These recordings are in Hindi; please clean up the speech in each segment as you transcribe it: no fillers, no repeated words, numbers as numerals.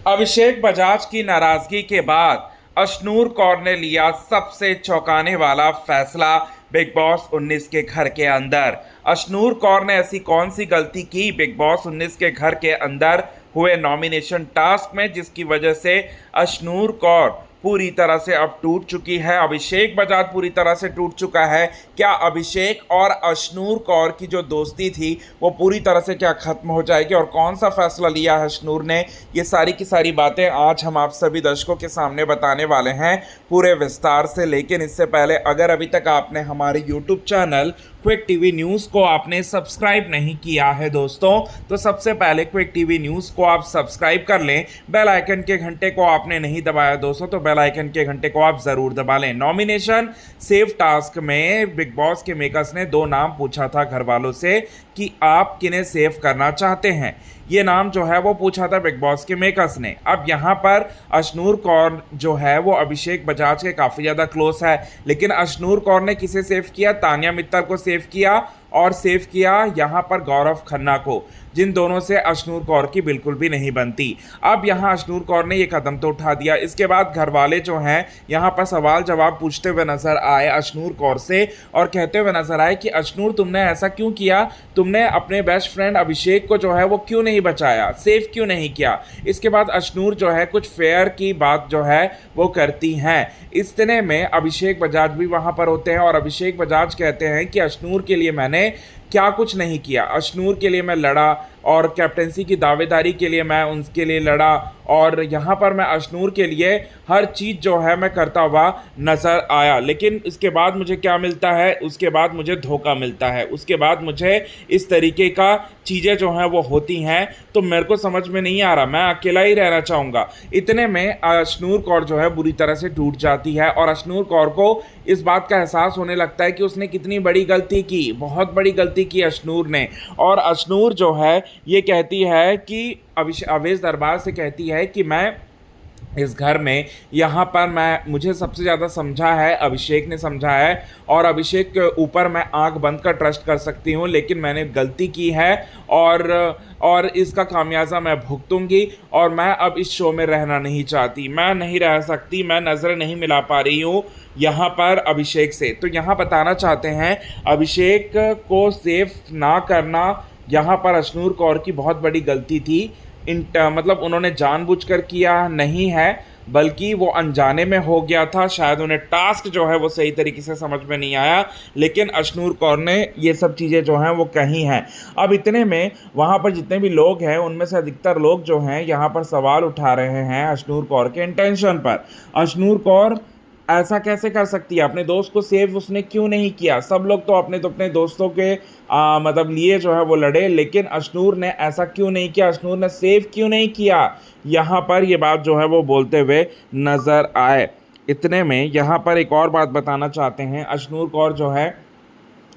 अभिषेक बजाज की नाराजगी के बाद अशनूर कौर ने लिया सबसे चौंकाने वाला फैसला बिग बॉस 19 के घर के अंदर। अशनूर कौर ने ऐसी कौन सी गलती की बिग बॉस 19 के घर के अंदर हुए नॉमिनेशन टास्क में, जिसकी वजह से अशनूर कौर पूरी तरह से अब टूट चुकी है। अभिषेक बजाज पूरी तरह से टूट चुका है। क्या अभिषेक और अशनूर कौर की जो दोस्ती थी वो पूरी तरह से क्या खत्म हो जाएगी, और कौन सा फैसला लिया है अशनूर ने, ये सारी की सारी बातें आज हम आप सभी दर्शकों के सामने बताने वाले हैं पूरे विस्तार से। लेकिन इससे पहले अगर अभी तक आपने हमारे YouTube channel quick TV news को आपने सब्सक्राइब नहीं किया है दोस्तों, तो सबसे पहले क्विक टीवी न्यूज़ को आप सब्सक्राइब कर लें। बेल आइकन के घंटे को आपने नहीं दबाया दोस्तों, तो बेल आइकन के घंटे को आप ज़रूर दबा लें। नॉमिनेशन सेव टास्क में बिग बॉस के मेकर्स ने 2 नाम पूछा था घर वालों से कि आप किन्हें सेव करना चाहते हैं। ये नाम जो है वो पूछा था बिग बॉस के मेकर्स ने। अब यहाँ पर अशनूर कौर जो है वो अभिषेक बजाज के काफ़ी ज़्यादा क्लोज है, लेकिन अशनूर कौर ने किसे सेव किया? तान्या मित्तल को सेव किया, और सेव किया यहाँ पर गौरव खन्ना को, जिन दोनों से अशनूर कौर की बिल्कुल भी नहीं बनती। अब यहाँ अशनूर कौर ने ये कदम तो उठा दिया। इसके बाद घर वाले जो हैं यहाँ पर सवाल जवाब पूछते हुए नजर आए अशनूर कौर से, और कहते हुए नजर आए कि अशनूर तुमने ऐसा क्यों किया, तुमने अपने बेस्ट फ्रेंड अभिषेक को जो है वो क्यों नहीं बचाया, सेव क्यों नहीं किया। इसके बाद अशनूर जो है कुछ फेयर की बात जो है वो करती हैं। इतने में अभिषेक बजाज भी वहाँ पर होते हैं, और अभिषेक बजाज कहते हैं कि अशनूर के लिए मैंने क्या कुछ नहीं किया, अशनूर के लिए मैं लड़ा, और कैप्टेंसी की दावेदारी के लिए मैं उनके लिए लड़ा, और यहाँ पर मैं अशनूर के लिए हर चीज़ जो है मैं करता हुआ नज़र आया। लेकिन इसके बाद मुझे क्या मिलता है? उसके बाद मुझे धोखा मिलता है, उसके बाद मुझे इस तरीके का चीज़ें जो हैं वो होती हैं, तो मेरे को समझ में नहीं आ रहा, मैं अकेला ही रहना चाहूँगा। इतने में अशनूर कौर जो है बुरी तरह से टूट जाती है, और अशनूर कौर को इस बात का एहसास होने लगता है कि उसने कितनी बड़ी गलती की, बहुत बड़ी गलती की अशनूर ने। और अशनूर जो है ये कहती है कि अवेश दरबार से कहती है कि मैं इस घर में यहाँ पर मुझे सबसे ज़्यादा समझा है अभिषेक ने समझा है, और अभिषेक के ऊपर मैं आंख बंद कर ट्रस्ट कर सकती हूँ, लेकिन मैंने गलती की है और इसका खामियाजा मैं भुगतूंगी, और मैं अब इस शो में रहना नहीं चाहती, मैं नहीं रह सकती, मैं नज़रें नहीं मिला पा रही हूँ यहाँ पर अभिषेक से। तो यहाँ बताना चाहते हैं अभिषेक को सेफ ना करना यहाँ पर अशनूर कौर की बहुत बड़ी गलती थी। मतलब उन्होंने जानबूझकर किया नहीं है, बल्कि वो अनजाने में हो गया था। शायद उन्हें टास्क जो है वो सही तरीके से समझ में नहीं आया, लेकिन अशनूर कौर ने ये सब चीज़ें जो हैं वो कही हैं। अब इतने में वहाँ पर जितने भी लोग हैं उनमें से अधिकतर लोग जो हैं यहाँ पर सवाल उठा रहे हैं अशनूर कौर के इंटेंशन पर। अशनूर कौर ऐसा कैसे कर सकती है? अपने दोस्त को सेव उसने क्यों नहीं किया? सब लोग तो अपने दोस्तों के मतलब लिए जो है वो लड़े, लेकिन अशनूर ने ऐसा क्यों नहीं किया, अशनूर ने सेव क्यों नहीं किया? यहाँ पर ये बात जो है वो बोलते हुए नज़र आए। इतने में यहाँ पर एक और बात बताना चाहते हैं अशनूर कौर जो है,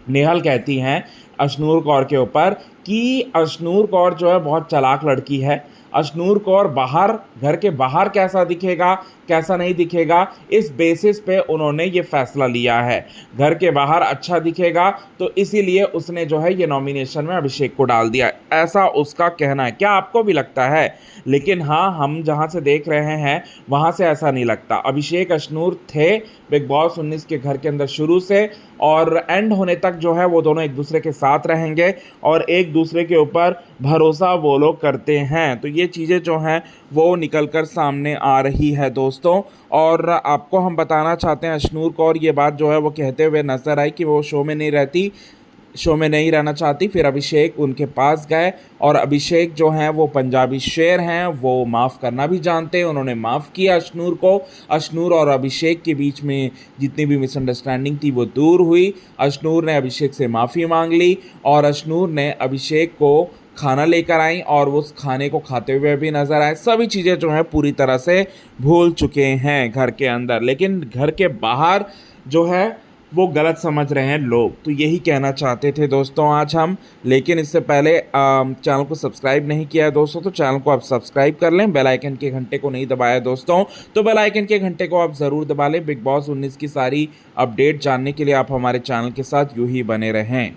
नेहल कहती हैं अशनूर कौर के ऊपर कि अशनूर कौर जो है बहुत चालाक लड़की है। अशनूर कौर बाहर, घर के बाहर कैसा दिखेगा कैसा नहीं दिखेगा, इस बेसिस पे उन्होंने ये फैसला लिया है। घर के बाहर अच्छा दिखेगा तो इसीलिए उसने जो है ये नॉमिनेशन में अभिषेक को डाल दिया, ऐसा उसका कहना है। क्या आपको भी लगता है? लेकिन हाँ, हम जहाँ से देख रहे हैं वहाँ से ऐसा नहीं लगता। अभिषेक अशनूर थे बिग बॉस 19 के घर के अंदर शुरू से, और एंड होने तक जो है वो दोनों एक दूसरे के साथ रहेंगे, और एक दूसरे के ऊपर भरोसा वो लोग करते हैं। तो ये चीज़ें जो हैं वो निकल कर सामने आ रही है दोस्तों। और आपको हम बताना चाहते हैं अशनूर कौर ये बात जो है वो कहते हुए नज़र आई कि वो शो में नहीं रहना चाहती। फिर अभिषेक उनके पास गए, और अभिषेक जो हैं वो पंजाबी शेर हैं, वो माफ़ करना भी जानते हैं। उन्होंने माफ़ किया अशनूर को। अशनूर और अभिषेक के बीच में जितनी भी मिसअंडरस्टैंडिंग थी वो दूर हुई। अशनूर ने अभिषेक से माफ़ी मांग ली, और अशनूर ने अभिषेक को खाना लेकर आई, और वो उस खाने को खाते हुए भी नज़र आए। सभी चीज़ें जो हैं पूरी तरह से भूल चुके हैं घर के अंदर, लेकिन घर के बाहर जो है वो गलत समझ रहे हैं लोग। तो यही कहना चाहते थे दोस्तों आज हम। लेकिन इससे पहले चैनल को सब्सक्राइब नहीं किया है दोस्तों, तो चैनल को आप सब्सक्राइब कर लें। बेल आइकन के घंटे को नहीं दबाया दोस्तों, तो बेल आइकन के घंटे को आप ज़रूर दबा लें। बिग बॉस 19 की सारी अपडेट जानने के लिए आप हमारे चैनल के साथ यूँ ही बने रहें।